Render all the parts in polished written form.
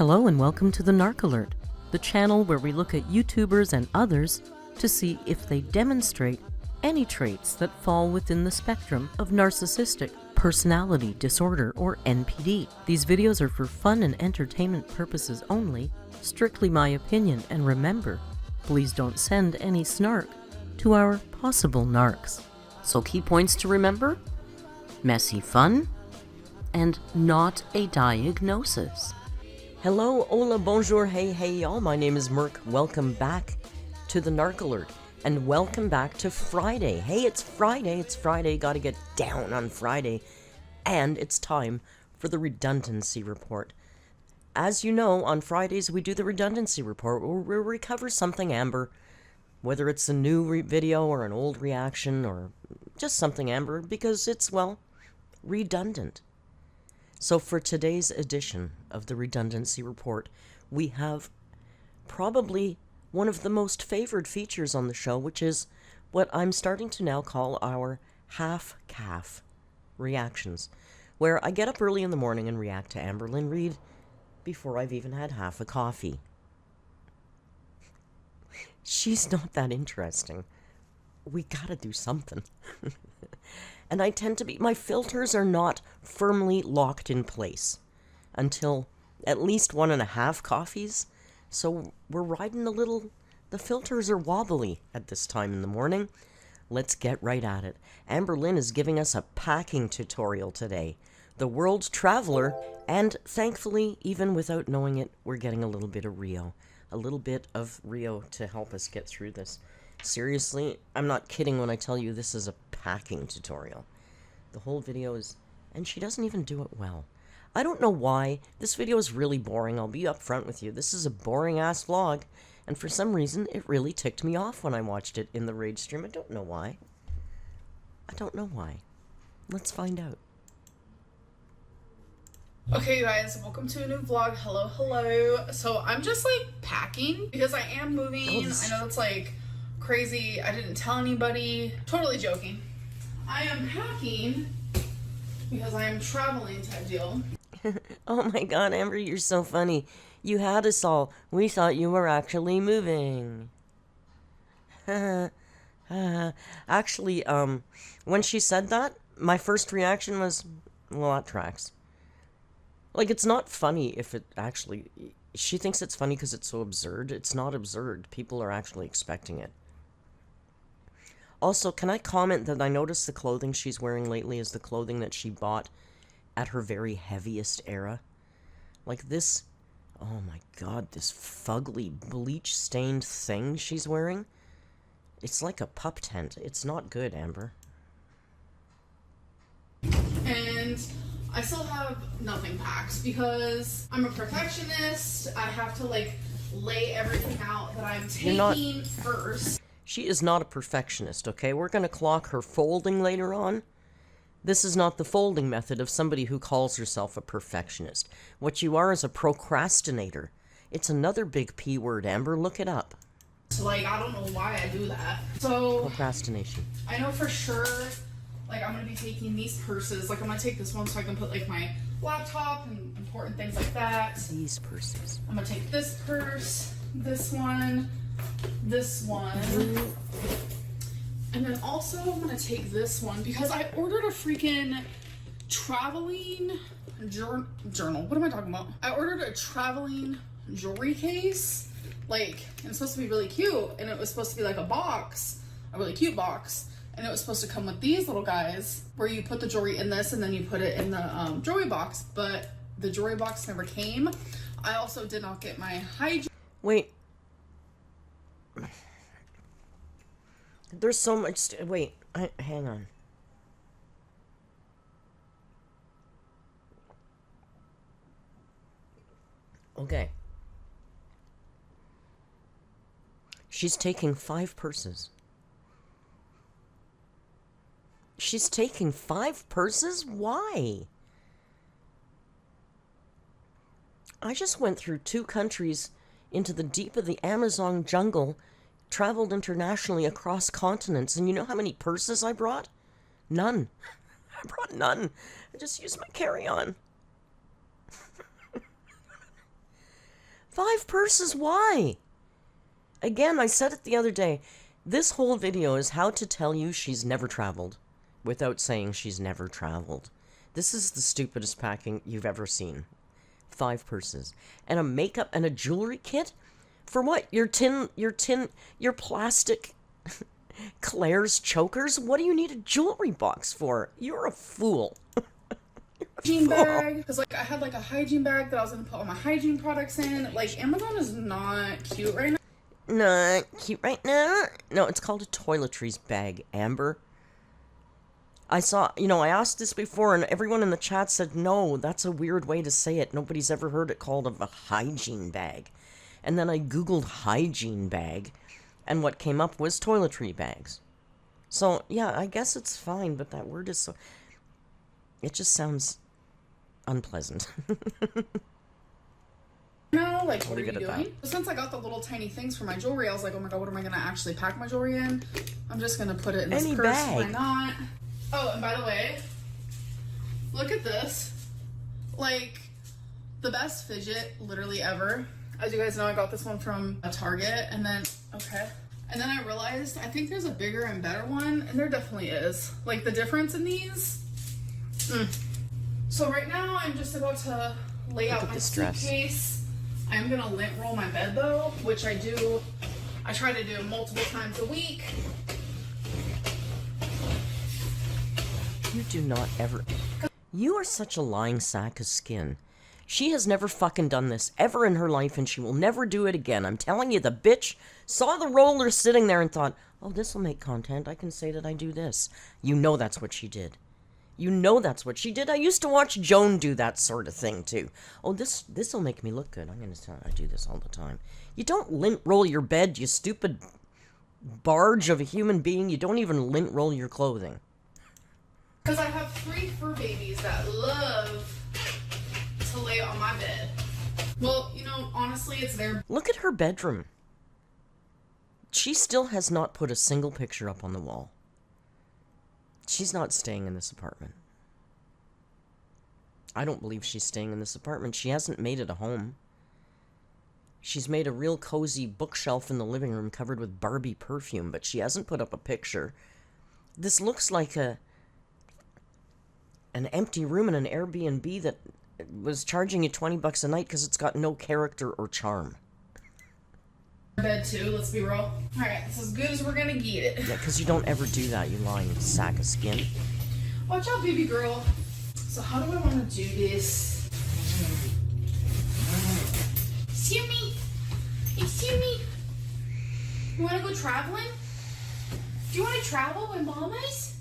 Hello and welcome to the Narc Alert, the channel where we look at YouTubers and others to see if they demonstrate any traits that fall within the spectrum of narcissistic personality disorder or NPD. These videos are for fun and entertainment purposes only, strictly my opinion, and remember, please don't send any snark to our possible narcs. So key points to remember: messy fun and not a diagnosis. Hello, hola, bonjour, hey y'all, my name is Merc. Welcome back to the Narc Alert, and welcome back to Friday. Hey, it's Friday, gotta get down on Friday, and it's time for the redundancy report. As you know, on Fridays we do the redundancy report, where we recover something Amber, whether it's a new video or an old reaction or just something Amber, because it's, well, redundant. So for today's edition of the redundancy report, we have probably one of the most favored features on the show, which is what I'm starting to now call our half-calf reactions, where I get up early in the morning and react to Amberlynn REID before I've even had half a coffee. She's not that interesting. We gotta do something. And I tend to be, my filters are not firmly locked in place until at least 1.5 coffees. So we're riding a little, the filters are wobbly at this time in the morning. Let's get right at it. Amberlynn is giving us a packing tutorial today. The world traveler, and thankfully, even without knowing it, we're getting a little bit of Rio. A little bit of Rio to help us get through this. Seriously, I'm not kidding when I tell you this is a packing tutorial. The whole video is, and she doesn't even do it well. I don't know why. This video is really boring. I'll be upfront with you. This is a boring-ass vlog, and for some reason, it really ticked me off when I watched it in the REID stream. I don't know why. Let's find out. Okay, guys, welcome to a new vlog. Hello. So I'm just like packing because I am moving. I know it's like crazy. I didn't tell anybody. Totally joking. I am packing because I am traveling type deal. Oh my god, Amber, you're so funny. You had us all. We thought you were actually moving. Actually, when she said that, my first reaction was, well, that tracks. Like, it's not funny if it actually... She thinks it's funny because it's so absurd. It's not absurd. People are actually expecting it. Also, can I comment that I noticed the clothing she's wearing lately is the clothing that she bought at her very heaviest era? Like this... Oh my god, this fugly, bleach-stained thing she's wearing? It's like a pup tent. It's not good, Amber. And I still have nothing packed because I'm a perfectionist. I have to, like, lay everything out that I'm taking first. She is not a perfectionist, okay? We're going to clock her folding later on. This is not the folding method of somebody who calls herself a perfectionist. What you are is a procrastinator. It's another big P word, Amber. Look it up. So, like, I don't know why I do that. So, procrastination. I know for sure, like, I'm going to be taking these purses. Like, I'm going to take this one so I can put, like, my laptop and important things like that. These purses. I'm going to take this purse, this one, and then also I'm going to take this one because I ordered a freaking traveling journal. What am I talking about? I ordered a traveling jewelry case. Like, and it's supposed to be really cute, and it was supposed to be like a box, a really cute box, and it was supposed to come with these little guys where you put the jewelry in this and then you put it in the jewelry box, but the jewelry box never came. I also did not get my hygiene. Wait. There's so much... Wait, hang on. Okay. She's taking 5 purses. She's taking 5 purses? Why? I just went through 2 countries into the deep of the Amazon jungle, traveled internationally across continents, and you know how many purses I brought? None. I brought none. I just used my carry-on. 5 purses, why? Again, I said it the other day. This whole video is how to tell you she's never traveled without saying she's never traveled. This is the stupidest packing you've ever seen. 5 purses. And a makeup and a jewelry kit? For what? Your plastic Claire's chokers? What do you need a jewelry box for? You're a fool. Hygiene bag, because like I had like a hygiene bag that I was gonna put all my hygiene products in. Like Amazon is not cute right now. Not cute right now. No, it's called a toiletries bag, Amber. I saw, I asked this before, and everyone in the chat said, no, that's a weird way to say it. Nobody's ever heard it called a hygiene bag. And then I Googled hygiene bag, and what came up was toiletry bags. So, yeah, I guess it's fine, but that word is so... It just sounds unpleasant. No, like, what are you doing? Since I got the little tiny things for my jewelry, I was like, oh my god, what am I going to actually pack my jewelry in? I'm just going to put it in this purse. Bag. Why not? Oh, and by the way, look at this. Like, the best fidget literally ever. As you guys know, I got this one from a Target, and then, and then I realized, I think there's a bigger and better one, and there definitely is. Like, the difference in these. So right now, I'm just about to lay out my suitcase. I'm gonna lint roll my bed though, which I do. I try to do multiple times a week. You do not ever... You are such a lying sack of skin. She has never fucking done this ever in her life, and she will never do it again. I'm telling you, the bitch saw the roller sitting there and thought, oh, this will make content. I can say that I do this. You know that's what she did. You know that's what she did. I used to watch Joan do that sort of thing, too. Oh, this will make me look good. I'm going to tell her I do this all the time. You don't lint roll your bed, you stupid barge of a human being. You don't even lint roll your clothing. Because I have 3 fur babies that love to lay on my bed. Well, honestly, it's their... Look at her bedroom. She still has not put a single picture up on the wall. She's not staying in this apartment. I don't believe she's staying in this apartment. She hasn't made it a home. She's made a real cozy bookshelf in the living room covered with Barbie perfume, but she hasn't put up a picture. This looks like an empty room in an Airbnb that was charging you 20 bucks a night because it's got no character or charm. Bed too, let's be real. Alright, it's as good as we're gonna get it. Yeah, because you don't ever do that, you lying sack of skin. Watch out, baby girl. So how do I want to do this? Excuse me. Excuse me. You want to go traveling? Do you want to travel with mamas?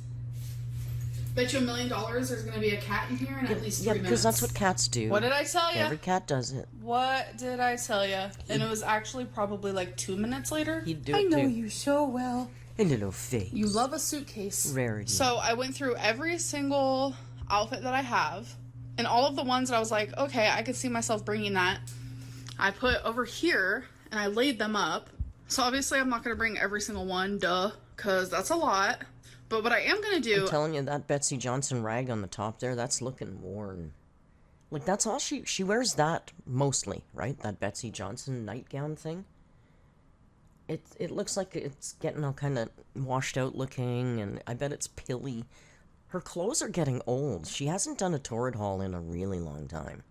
Bet you $1 million there's going to be a cat in here in at least 3 minutes. Yeah, because that's what cats do. What did I tell you? Every cat does it. What did I tell you? And it was actually probably like 2 minutes later. He'd do it too. I know you so well. A little face. You love a suitcase. Rarity. So I went through every single outfit that I have, and all of the ones that I was like, okay, I could see myself bringing that. I put over here, and I laid them up. So obviously I'm not going to bring every single one, duh, because that's a lot. But what I am going to do... I'm telling you, that Betsy Johnson rag on the top there, that's looking worn. Like, that's all she wears that mostly, right? That Betsy Johnson nightgown thing. It looks like it's getting all kind of washed out looking, and I bet it's pilly. Her clothes are getting old. She hasn't done a torrid haul in a really long time.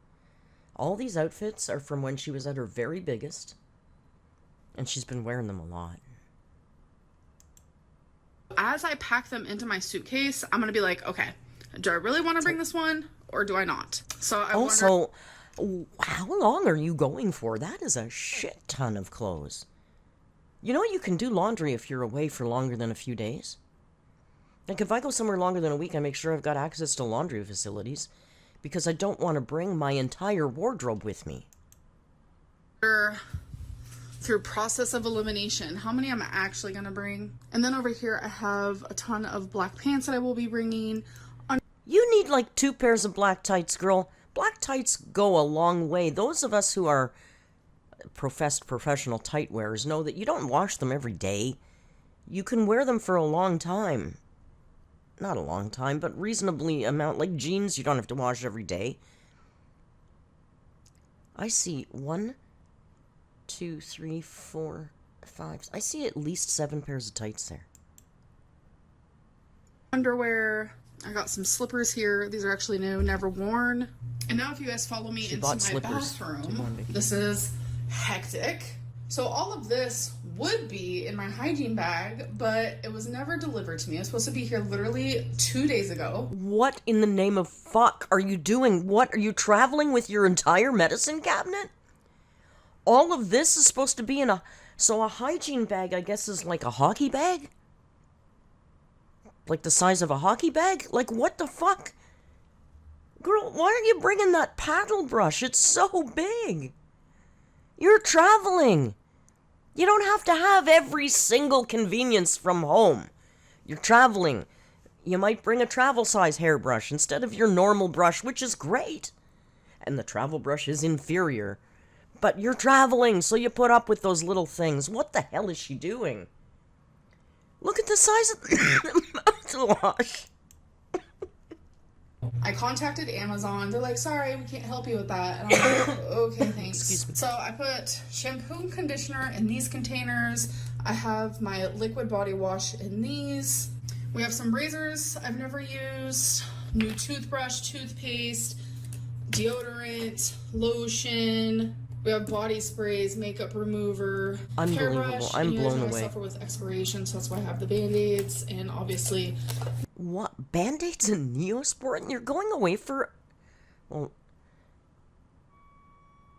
All these outfits are from when she was at her very biggest, and she's been wearing them a lot. As I pack them into my suitcase, I'm going to be like, okay, do I really want to bring this one, or do I not? So I also, how long are you going for? That is a shit ton of clothes. You know, you can do laundry if you're away for longer than a few days. Like, if I go somewhere longer than a week, I make sure I've got access to laundry facilities, because I don't want to bring my entire wardrobe with me. Through process of elimination, how many I'm actually going to bring. And then over here, I have a ton of black pants that I will be bringing. You need like 2 pairs of black tights, girl. Black tights go a long way. Those of us who are professed professional tight wearers know that you don't wash them every day. You can wear them for a long time. Not a long time, but reasonably amount. Like jeans, you don't have to wash every day. I see 1, 2, 3, 4, 5. I see at least 7 pairs of tights there. Underwear. I got some slippers here. These are actually new, never worn. And now if you guys follow me into my bathroom, this is hectic. So all of this would be in my hygiene bag, but it was never delivered to me. It was supposed to be here literally 2 days ago. What in the name of fuck are you doing? What, are you traveling with your entire medicine cabinet? All of this is supposed to be in a... So a hygiene bag, I guess, is like a hockey bag? Like the size of a hockey bag? Like, what the fuck? Girl, why aren't you bringing that paddle brush? It's so big. You're traveling. You don't have to have every single convenience from home. You're traveling. You might bring a travel size hairbrush instead of your normal brush, which is great. And the travel brush is inferior. But you're traveling, so you put up with those little things. What the hell is she doing? Look at the size of the mouthwash. I contacted Amazon. They're like, sorry, we can't help you with that. And I'm like, okay, thanks. Excuse me. So I put shampoo and conditioner in these containers. I have my liquid body wash in these. We have some razors I've never used, new toothbrush, toothpaste, deodorant, lotion. We have body sprays, makeup remover, Unbelievable. hairbrush. I'm blown I away. suffer with expiration, so that's why I have the Band-Aids, and obviously... What? Band-Aids and Neosporin? You're going away for... Well...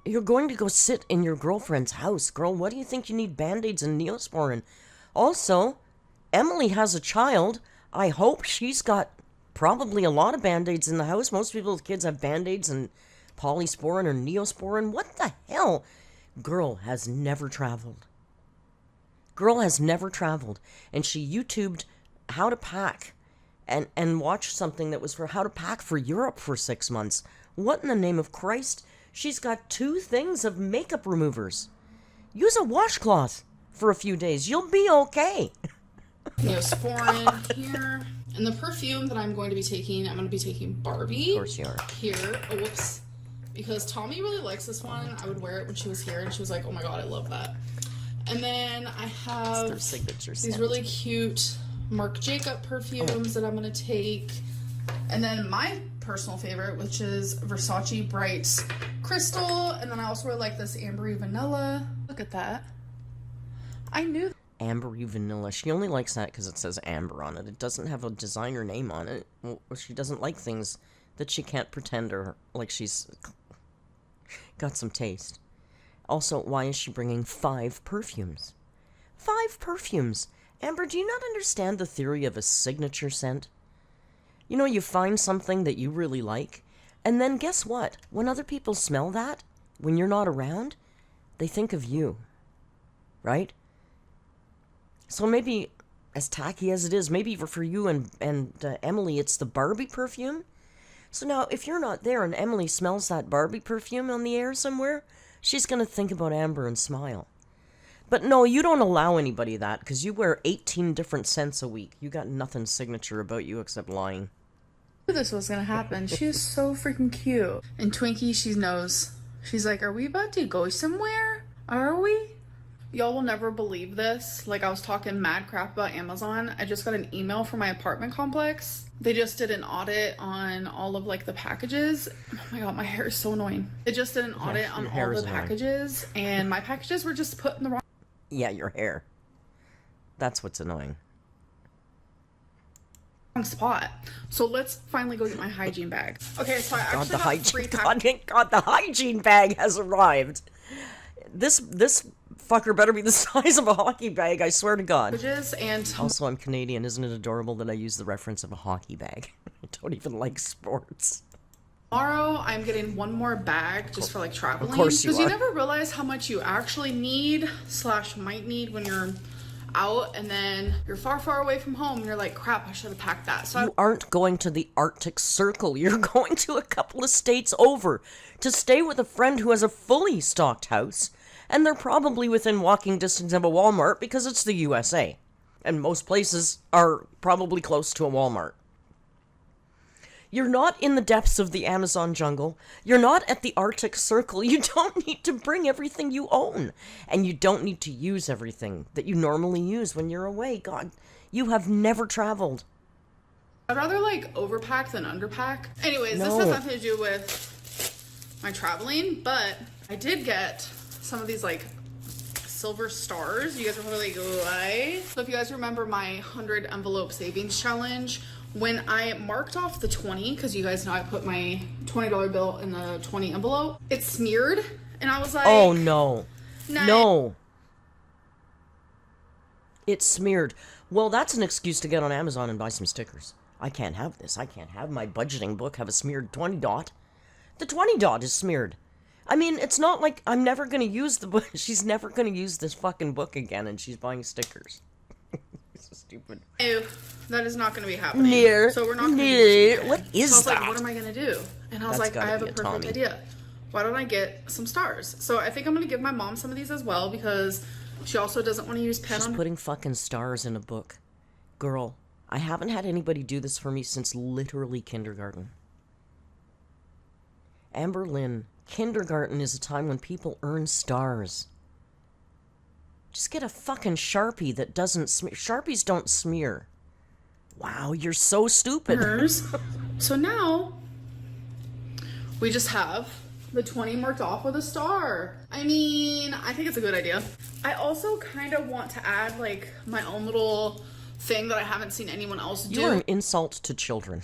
You're going to go sit in your girlfriend's house, girl. What do you think you need Band-Aids and Neosporin? Also, Emily has a child. I hope she's got probably a lot of Band-Aids in the house. Most people's kids have Band-Aids and Polysporin or Neosporin. What the hell? Girl has never traveled. Girl has never traveled. And she YouTubed how to pack and watched something that was for how to pack for Europe for 6 months. What in the name of Christ? She's got 2 things of makeup removers. Use a washcloth for a few days. You'll be okay. Neosporin here. And the perfume that I'm going to be taking, I'm going to be taking Barbie. Of course you are. Here. Oh, whoops. Because Tommy really likes this one. I would wear it when she was here, and she was like, oh my god, I love that. And then I have Their signature these scent. really cute Marc Jacob perfumes that I'm going to take. And then my personal favorite, which is Versace Brights Crystal. And then I also really like this Ambery Vanilla. Look at that. I knew Ambery Vanilla. She only likes that because it says Amber on it. It doesn't have a designer name on it. Well, she doesn't like things that she can't pretend or like she's got some taste. Also, why is she bringing 5 perfumes? 5 perfumes! Amber, do you not understand the theory of a signature scent? You know, you find something that you really like, and then guess what? When other people smell that, when you're not around, they think of you. Right? So maybe, as tacky as it is, maybe for you and Emily, it's the Barbie perfume. So now, if you're not there and Emily smells that Barbie perfume on the air somewhere, she's going to think about Amber and smile. But no, you don't allow anybody that, because you wear 18 different scents a week. You got nothing signature about you except lying. I knew this was going to happen. She is so freaking cute. And Twinkie, she knows. She's like, are we about to go somewhere? Are we? Y'all will never believe this. Like, I was talking mad crap about Amazon. I just got an email from my apartment complex. They just did an audit on all of, like, the packages. Oh my god, my hair is so annoying. They just did an audit on all the packages, and my packages were just put in the wrong... Yeah, your hair. That's what's annoying. spot. So let's finally go get my hygiene bag. Okay, so I actually got 3 packages. God, the hygiene bag has arrived. This fucker better be the size of a hockey bag, I swear to God. And also, I'm Canadian. Isn't it adorable that I use the reference of a hockey bag? I don't even like sports. Tomorrow, I'm getting 1 more bag just for like traveling. Of course you are. Because you never realize how much you actually need / might need when you're out, and then you're far, far away from home, and you're like, crap, I should have packed that. So you aren't going to the Arctic Circle. You're going to a couple of states over to stay with a friend who has a fully stocked house, and they're probably within walking distance of a Walmart because it's the USA. And most places are probably close to a Walmart. You're not in the depths of the Amazon jungle. You're not at the Arctic Circle. You don't need to bring everything you own. And you don't need to use everything that you normally use when you're away. God, you have never traveled. I'd rather like overpack than underpack. Anyways, this has nothing to do with my traveling, but I did get some of these like silver stars. You guys are probably like, why? So if you guys remember my 100 envelope savings challenge, when I marked off the 20, because you guys know I put my $20 bill in the 20 envelope, it smeared, and I was like, oh no. Nah. No. It's smeared. Well, that's an excuse to get on Amazon and buy some stickers. I can't have this. I can't have my budgeting book have a smeared 20 dot. The 20 dot is smeared. I mean, it's not like I'm never going to use the book. She's never going to use this fucking book again, and she's buying stickers. So stupid. Ew, that is not going to be happening. So we're not going to do this. What is so I was that? like, what am I going to do? And I was like, I have a perfect idea. Why don't I get some stars? So I think I'm going to give my mom some of these as well, because she also doesn't want to use pen. She's putting fucking stars in a book. Girl, I haven't had anybody do this for me since literally kindergarten. Amberlynn, kindergarten is a time when people earn stars. Just get a fucking Sharpie that doesn't smear. Sharpies don't smear. Wow, you're so stupid. So now we just have the 20 marked off with a star. I mean, I think it's a good idea. I also kind of want to add like my own little thing that I haven't seen anyone else do. You're an insult to children.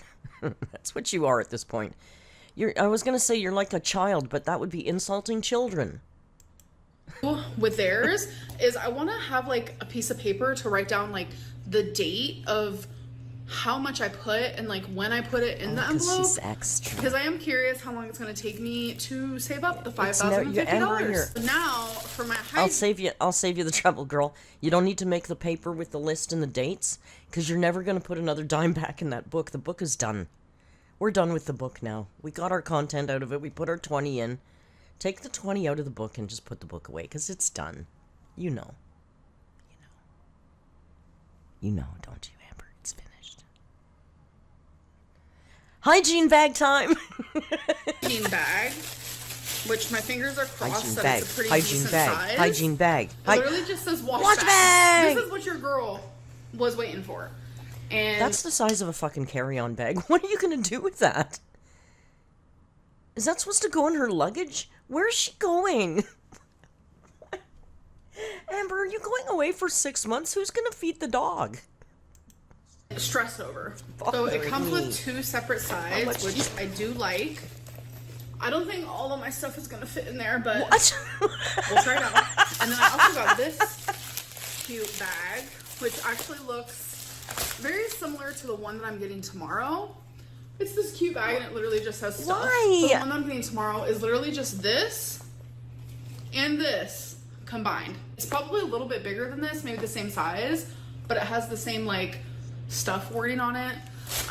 That's what you are at this point. I was gonna say you're like a child, but that would be insulting children. With theirs is I want to have like a piece of paper to write down like the date of how much I put and like when I put it in the envelope. She's extra. Because I am curious how long it's going to take me to save up the $5,050. Now for my I'll save you the trouble, girl. You don't need to make the paper with the list and the dates, because you're never going to put another dime back in that book. The book is done. We're done with the book now. We got our content out of it. We put our 20 in. Take the 20 out of the book and just put the book away, because it's done. You know. You know, don't you, Amber? It's finished. Hygiene bag time! Hygiene bag, which my fingers are crossed, that it's a pretty decent size. Hygiene bag. It literally just says wash bag. Bag! This is what your girl was waiting for. And that's the size of a fucking carry-on bag. What are you gonna do with that? Is that supposed to go in her luggage? Where's she going? Amber, are you going away for 6 months? Who's gonna feed the dog? Stress over. So it comes with 2 separate sides, which I do like. I don't think all of my stuff is gonna fit in there, but we'll try it out. And then I also got this cute bag, which actually looks very similar to the one that I'm getting tomorrow. It's this cute bag, and it literally just says stuff. Why? So the one that I'm getting tomorrow is literally just this and this combined. It's probably a little bit bigger than this, maybe the same size, but it has the same like stuff wording on it.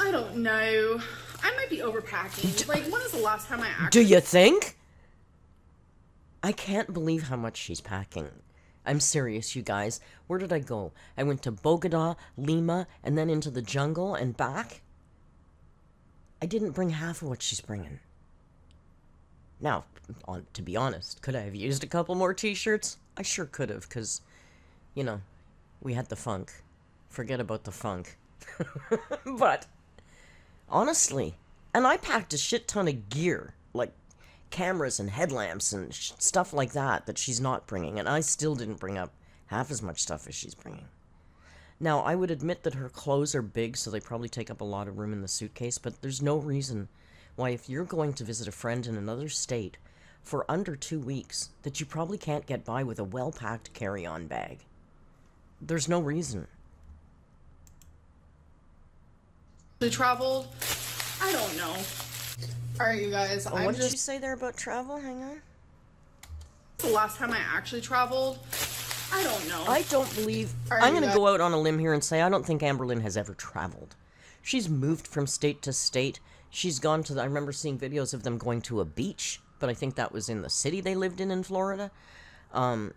I don't know. I might be overpacking. Like, when is the last time I actually... Do you think? I can't believe how much she's packing. I'm serious, you guys. Where did I go? I went to Bogota, Lima, and then into the jungle and back. I didn't bring half of what she's bringing. Now, to be honest, could I have used a couple more t-shirts? I sure could have, because, you know, we had the funk. Forget about the funk. But, honestly, and I packed a shit ton of gear, like cameras and headlamps and stuff like that she's not bringing, and I still didn't bring up half as much stuff as she's bringing. Now, I would admit that her clothes are big, so they probably take up a lot of room in the suitcase, but there's no reason why, if you're going to visit a friend in another state for under 2 weeks, that you probably can't get by with a well-packed carry-on bag. There's no reason. We traveled. I don't know. Alright, you guys. Oh, what did you say there about travel? Hang on. The last time I actually traveled, I don't know. I don't believe... I'm going to go out on a limb here and say I don't think Amberlynn has ever traveled. She's moved from state to state. She's gone to... I remember seeing videos of them going to a beach, but I think that was in the city they lived in Florida. Her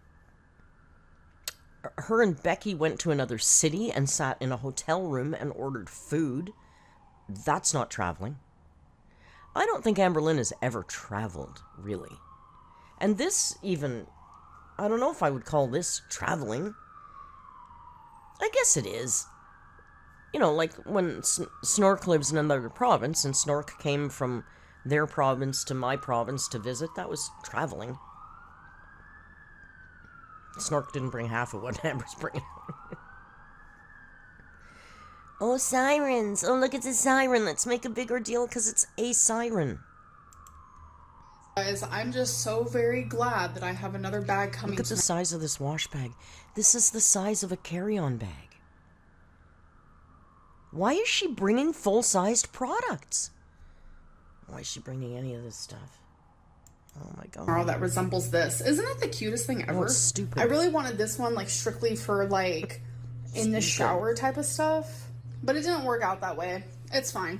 and Becky went to another city and sat in a hotel room and ordered food. That's not traveling. I don't think Amberlynn has ever traveled, really. And this even, I don't know if I would call this traveling. I guess it is. You know, like when Snork lives in another province, and Snork came from their province to my province to visit, that was traveling. Snork didn't bring half of what Amber's bringing. Oh, sirens! Oh, look, it's a siren! Let's make a bigger deal because it's a siren. Guys, I'm just so very glad that I have another bag coming. Look at the size of this wash bag. This is the size of a carry-on bag. Why is she bringing full-sized products? Why is she bringing any of this stuff? Oh my god. Tomorrow that resembles this. Isn't it the cutest thing ever? Oh, it's stupid. I really wanted this one like strictly for like in the shower type of stuff, but it didn't work out that way. It's fine.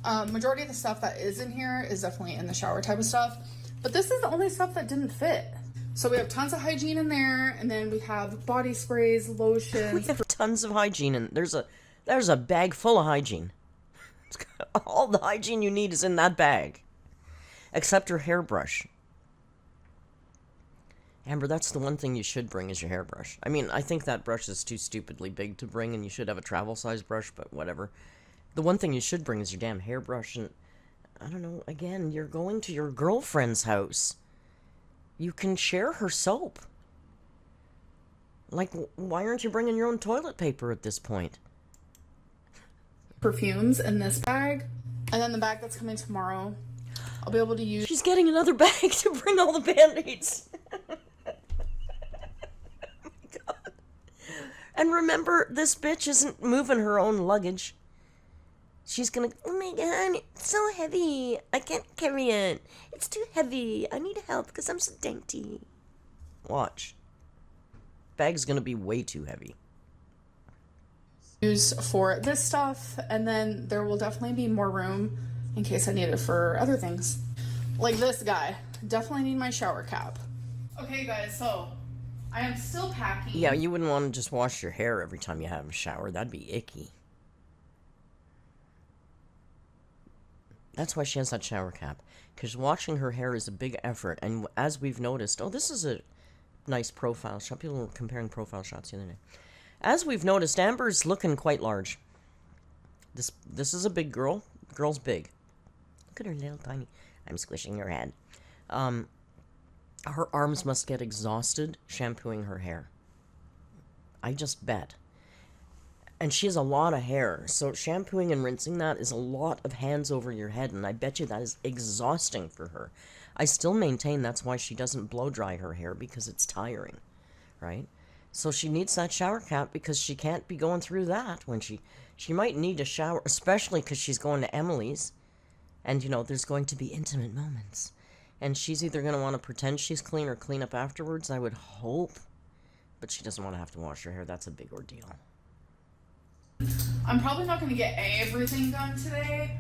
Majority of the stuff that is in here is definitely in the shower type of stuff, but this is the only stuff that didn't fit. So we have tons of hygiene in there, and then we have body sprays, lotions. We have tons of hygiene, and there's a bag full of hygiene. All the hygiene you need is in that bag. Except your hairbrush. Amber, that's the one thing you should bring is your hairbrush. I mean, I think that brush is too stupidly big to bring, and you should have a travel-size brush, but whatever. The one thing you should bring is your damn hairbrush, and I don't know, again, you're going to your girlfriend's house. You can share her soap. Like, why aren't you bringing your own toilet paper at this point? Perfumes in this bag, and then the bag that's coming tomorrow, I'll be able to use. She's getting another bag to bring all the Band-Aids. Oh my god. And remember, this bitch isn't moving her own luggage. She's gonna, oh my god, it's so heavy. I can't carry it. It's too heavy. I need help because I'm so dainty. Watch. Bag's gonna be way too heavy. Use for this stuff, and then there will definitely be more room in case I need it for other things. Like this guy. Definitely need my shower cap. Okay guys, so I am still packing. Yeah, you wouldn't want to just wash your hair every time you have a shower. That'd be icky. That's why she has that shower cap. Because washing her hair is a big effort, and as we've noticed, oh, this is a nice profile shot. People were comparing profile shots the other day. As we've noticed, Amber's looking quite large. This is a big girl. The girl's big. Look at her little tiny. I'm squishing her head. Her arms must get exhausted shampooing her hair. I just bet. And she has a lot of hair, so shampooing and rinsing that is a lot of hands over your head, and I bet you that is exhausting for her. I still maintain that's why she doesn't blow dry her hair, because it's tiring, right? So she needs that shower cap because she can't be going through that when she might need a shower, especially because she's going to Emily's. And, you know, there's going to be intimate moments. And she's either going to want to pretend she's clean or clean up afterwards, I would hope. But she doesn't want to have to wash her hair. That's a big ordeal. I'm probably not going to get everything done today.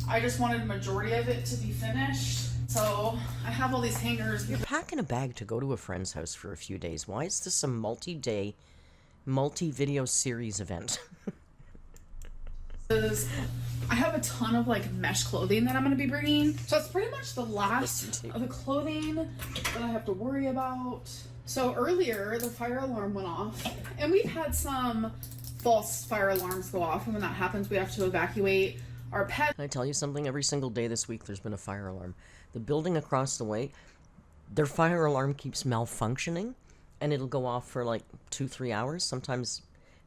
I just wanted a majority of it to be finished. So I have all these hangers. You're packing a bag to go to a friend's house for a few days. Why is this a multi-day, multi-video series event? I have a ton of like mesh clothing that I'm going to be bringing. So it's pretty much the last of the clothing that I have to worry about. So earlier the fire alarm went off, and we've had some false fire alarms go off, and when that happens we have to evacuate our pet. Can I tell you something? Every single day this week there's been a fire alarm. The building across the way, their fire alarm keeps malfunctioning, and it'll go off for like 2-3 hours. Sometimes,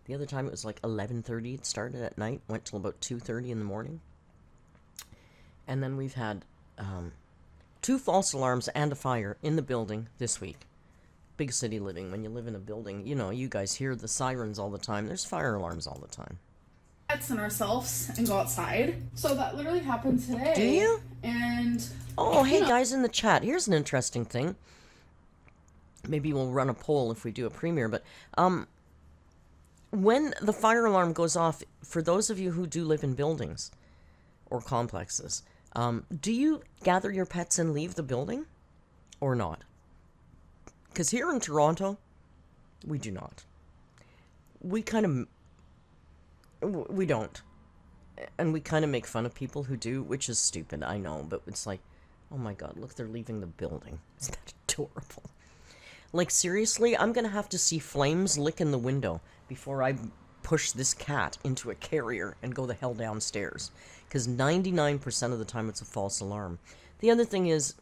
the other time it was like 11:30. It started at night, went till about 2:30 in the morning. And then we've had 2 false alarms and a fire in the building this week. Big city living. When you live in a building, you know, you guys hear the sirens all the time. There's fire alarms all the time. And ourselves and go outside. So that literally happened today. Do you? And oh, hey guys in the chat, here's an interesting thing. Maybe we'll run a poll if we do a premiere, but when the fire alarm goes off, for those of you who do live in buildings or complexes, do you gather your pets and leave the building or not? Because here in Toronto, we do not. We kind of... we don't. and we kind of make fun of people who do, which is stupid, I know, but it's like, oh my god, look, they're leaving the building. Isn't that adorable? Like, seriously, I'm gonna have to see flames lick in the window before I push this cat into a carrier and go the hell downstairs. Because 99% of the time it's a false alarm. The other thing is,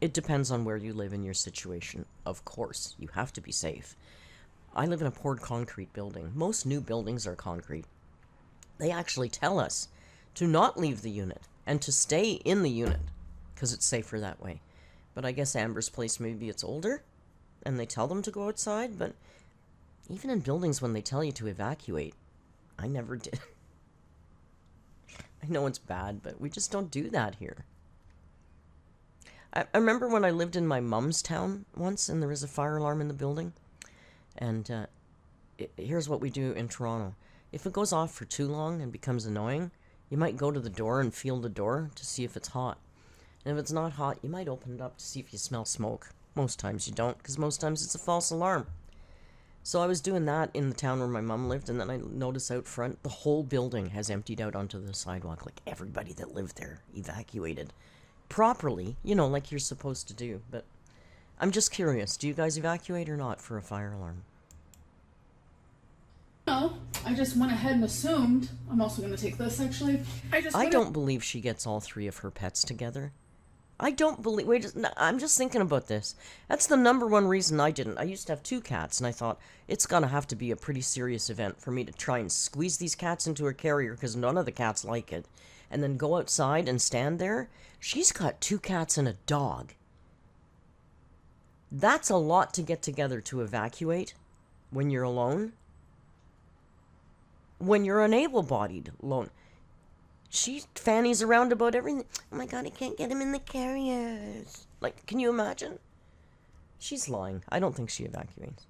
it depends on where you live in your situation. Of course, you have to be safe. I live in a poured concrete building. Most new buildings are concrete. They actually tell us to not leave the unit and to stay in the unit because it's safer that way. But I guess Amber's place, maybe it's older and they tell them to go outside, but even in buildings when they tell you to evacuate, I never did. I know it's bad, but we just don't do that here. I remember when I lived in my mom's town once and there was a fire alarm in the building. And here's what we do in Toronto. If it goes off for too long and becomes annoying, you might go to the door and feel the door to see if it's hot. And if it's not hot, you might open it up to see if you smell smoke. Most times you don't, because most times it's a false alarm. So I was doing that in the town where my mom lived, and then I noticed out front, the whole building has emptied out onto the sidewalk. Like, everybody that lived there evacuated properly, you know, like you're supposed to do. But I'm just curious, do you guys evacuate or not for a fire alarm? No, I just went ahead and assumed. I'm also going to take this, actually. I don't believe she gets all three of her pets together. I don't believe... Wait, I'm just thinking about this. That's the #1 reason I didn't. I used to have 2 cats, and I thought, it's gonna have to be a pretty serious event for me to try and squeeze these cats into a carrier, because none of the cats like it, and then go outside and stand there. She's got 2 cats and a dog. That's a lot to get together to evacuate when you're alone. When you're an able-bodied alone. She fannies around about everything. Oh my god, I can't get him in the carriers. Like, can you imagine? She's lying. I don't think she evacuates.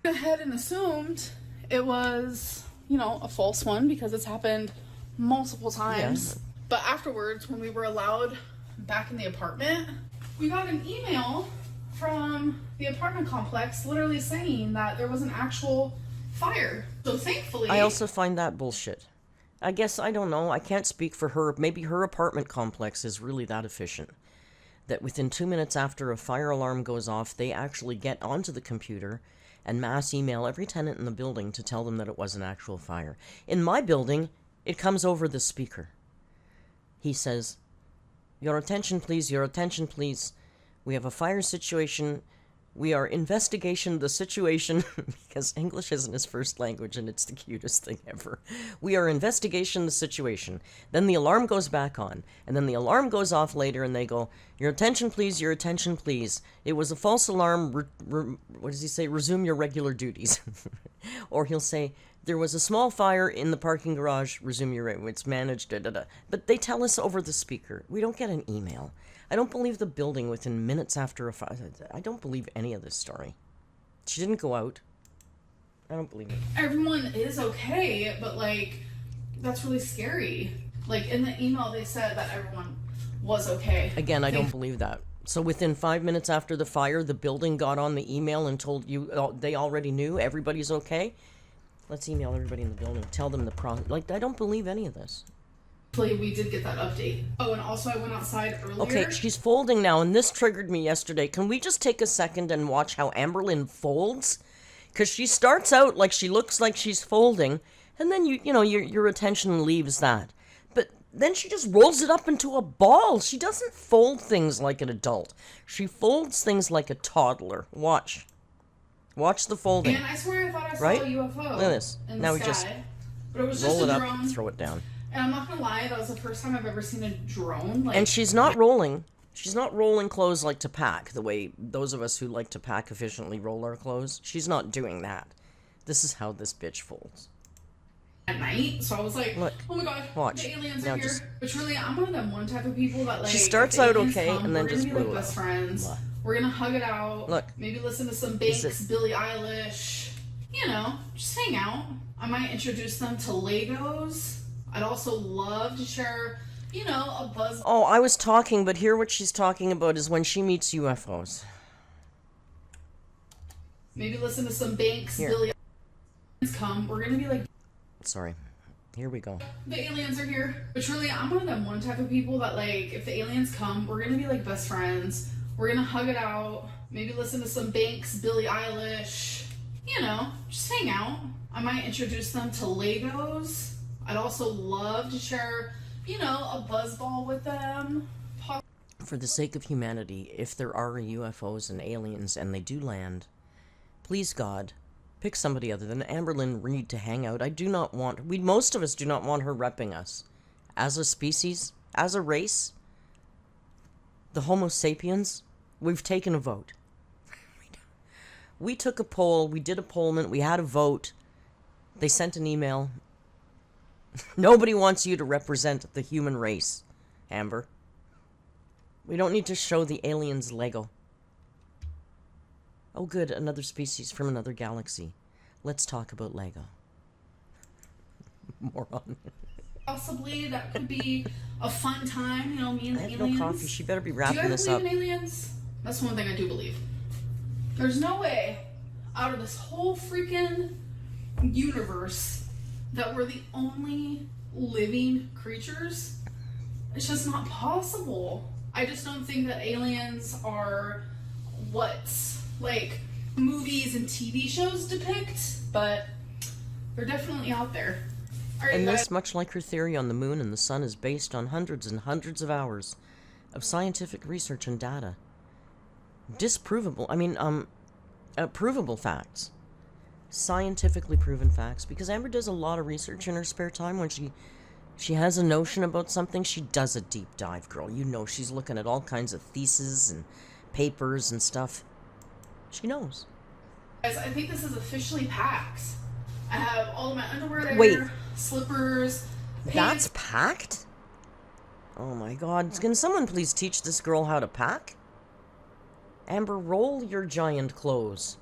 I went ahead and assumed it was, you know, a false one because it's happened multiple times. Yeah. But afterwards, when we were allowed back in the apartment, we got an email from the apartment complex literally saying that there was an actual fire. So thankfully... I also find that bullshit. I guess, I don't know, I can't speak for her. Maybe her apartment complex is really that efficient. That within 2 minutes after a fire alarm goes off, they actually get onto the computer and mass email every tenant in the building to tell them that it was an actual fire. In my building, it comes over the speaker. He says, your attention please, your attention please. We have a fire situation. We are investigating the situation, because English isn't his first language and it's the cutest thing ever. We are investigating the situation. Then the alarm goes back on, and then the alarm goes off later and they go, your attention please, your attention please. It was a false alarm, what does he say, resume your regular duties. Or he'll say, there was a small fire in the parking garage, resume your, it's managed, da da da. But they tell us over the speaker. We don't get an email. I don't believe the building within minutes after a fire. I don't believe any of this story. She didn't go out. I don't believe it. Everyone is okay, but, like, that's really scary. Like, in the email, they said that everyone was okay. Again, I don't believe that. So within 5 minutes after the fire, the building got on the email and told you they already knew everybody's okay? Let's email everybody in the building. Tell them the process. Like, I don't believe any of this. We did get that update. Oh, and also I went outside earlier. Okay, she's folding now, and this triggered me yesterday. Can we just take a second and watch how Amberlynn folds? Because she starts out like she looks like she's folding, and then you know, your attention leaves that. But then she just rolls it up into a ball. She doesn't fold things like an adult. She folds things like a toddler. Watch. Watch the folding. And I swear I thought I saw right? a UFO. Look at this. In now the we sky, just but it was roll just it a up, drone. throw it down. And I'm not gonna lie, that was the first time I've ever seen a drone. Like, and she's not rolling. She's not rolling clothes like to pack, the way those of us who like to pack efficiently roll our clothes. She's not doing that. This is how this bitch folds. At night, so I was like, look, oh my god, watch. the aliens now are here. But truly, I'm one of them one type of people that, like, she starts if the out aliens okay, come, and then we're just gonna be like best friends. Look. We're gonna hug it out. Look. Maybe listen to some Banks, Billie Eilish. You know, just hang out. I might introduce them to Legos. I'd also love to share, you know, a buzz. Oh, I was talking, but here what she's talking about is when she meets UFOs. Maybe listen to some Banks, Billie Eilish. Come, we're gonna be like. Sorry. Here we go. The aliens are here. But truly, I'm one of them one type of people that, like, if the aliens come, we're gonna be like best friends. We're gonna hug it out. Maybe listen to some Banks, Billie Eilish. You know, just hang out. I might introduce them to Legos. I'd also love to share, you know, a buzzball with them. For the sake of humanity, if there are UFOs and aliens and they do land, please God, pick somebody other than Amberlynn Reid to hang out. I do not want, most of us do not want her repping us. As a species, as a race, the Homo sapiens, we've taken a vote. We took a poll, we did a pollment, we had a vote. They sent an email. Nobody wants you to represent the human race, Amber. We don't need to show the aliens Lego. Oh good, another species from another galaxy. Let's talk about Lego. Moron. Possibly that could be a fun time, you know, me and the I have aliens. no coffee, she better be Do wrapping you guys this believe up. in aliens? That's one thing I do believe. There's no way out of this whole freaking universe that we're the only living creatures. It's just not possible. I just don't think that aliens are what, like, movies and TV shows depict, but they're definitely out there. Alright, And guys. this, much like her theory on the moon and the sun, is based on hundreds and hundreds of hours of scientific research and data. Provable facts. Scientifically proven facts. Because Amber does a lot of research in her spare time. When she has a notion about something, she does a deep dive, girl. You know, she's looking at all kinds of theses and papers and stuff. She knows. Guys, I think this is officially packed. I have all of my underwear there, Wait. slippers, That's pants. packed? Oh my god. Can someone please teach this girl how to pack? Amber, roll your giant clothes.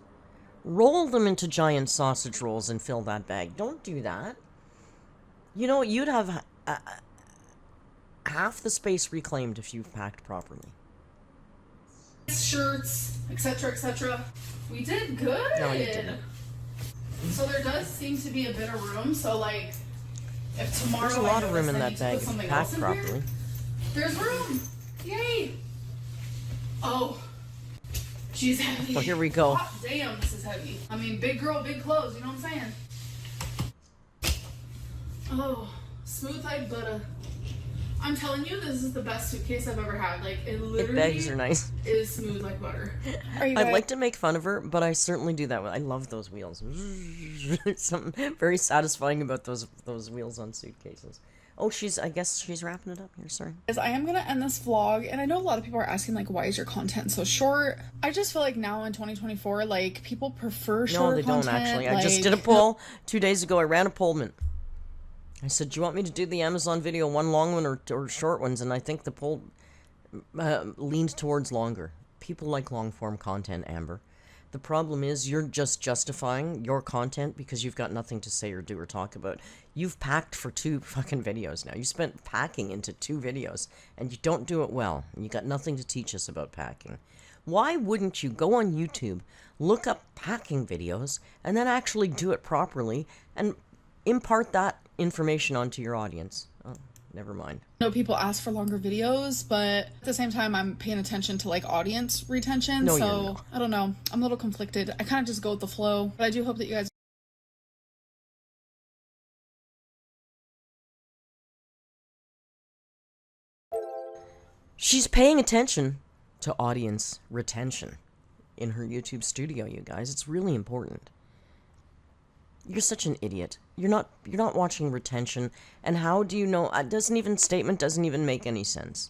Roll them into giant sausage rolls and fill that bag. Don't do that. You know, you'd have half the space reclaimed if you packed properly. Shirts, etc., etc. We did good. No, you didn't. So there does seem to be a bit of room. So, like, if tomorrow There's a lot I of room in notice I that need to bag put if you something pack else in properly. here, there's room. Yay! Oh, she's heavy. Well, here we go. Hot damn, this is heavy. I mean, big girl, big clothes. You know what I'm saying? Oh, smooth like butter. I'm telling you, this is the best suitcase I've ever had. Like, it literally Bags are nice. is smooth like butter. I'd like to make fun of her, but I certainly do that. I love those wheels. There's something very satisfying about those wheels on suitcases. Oh, I guess she's wrapping it up here, sorry. Guys, I am gonna end this vlog, and I know a lot of people are asking, like, why is your content so short? I just feel like now in 2024, like, people prefer shorter No, they content. don't actually. I like, just did a poll 2 days ago. I ran a pollment. I said, do you want me to do the Amazon video, one long one or short ones? And I think the poll leaned towards longer. People like long form content, Amber. The problem is you're just justifying your content because you've got nothing to say or do or talk about. You've packed for 2 fucking videos now. You spent packing into 2 videos, and you don't do it well. And you got nothing to teach us about packing. Why wouldn't you go on YouTube, look up packing videos, and then actually do it properly and impart that information onto your audience? Oh, never mind. I know people ask for longer videos, but at the same time, I'm paying attention to, like, audience retention. No, so you're not. I don't know. I'm a little conflicted. I kind of just go with the flow, but I do hope that you guys. She's paying attention to audience retention in her YouTube studio, you guys. It's really important. You're such an idiot. You're not watching retention, and how do you know? Statement doesn't even make any sense.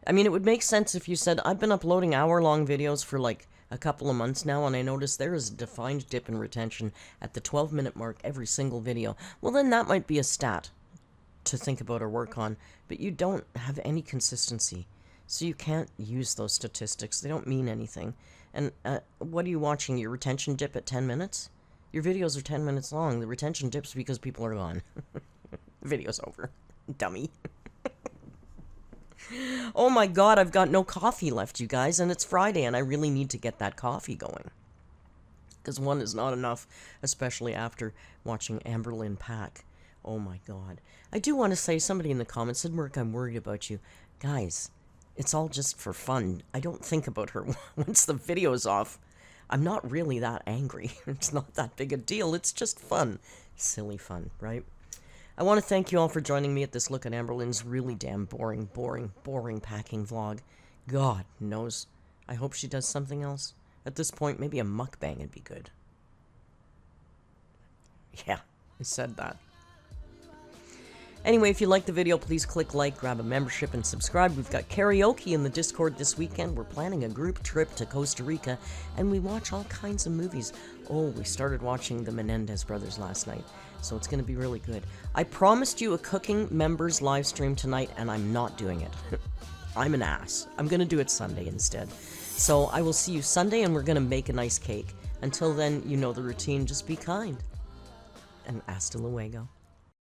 I mean, it would make sense if you said, I've been uploading hour-long videos for like a couple of months now, and I noticed there is a defined dip in retention at the 12-minute mark every single video. Well, then that might be a stat to think about or work on, but you don't have any consistency, so you can't use those statistics. They don't mean anything. And what are you watching? Your retention dip at 10 minutes? Your videos are 10 minutes long. The retention dips because people are gone. Video's over. Dummy. Oh my god, I've got no coffee left, you guys, and it's Friday, and I really need to get that coffee going. because one is not enough, especially after watching Amberlynn pack. Oh my god. I do want to say, somebody in the comments said, Merc, I'm worried about you. Guys, it's all just for fun. I don't think about her once the video's off. I'm not really that angry. It's not that big a deal. It's just fun. Silly fun, right? I want to thank you all for joining me at this look at Amberlynn's really damn boring packing vlog. God knows. I hope she does something else. At this point, maybe a mukbang would be good. Yeah, I said that. Anyway, if you like the video, please click like, grab a membership, and subscribe. We've got karaoke in the Discord this weekend. We're planning a group trip to Costa Rica, and we watch all kinds of movies. Oh, we started watching the Menendez brothers last night, so it's going to be really good. I promised you a cooking members live stream tonight, and I'm not doing it. I'm an ass. I'm going to do it Sunday instead. So I will see you Sunday, and we're going to make a nice cake. Until then, you know the routine. Just be kind. And hasta luego.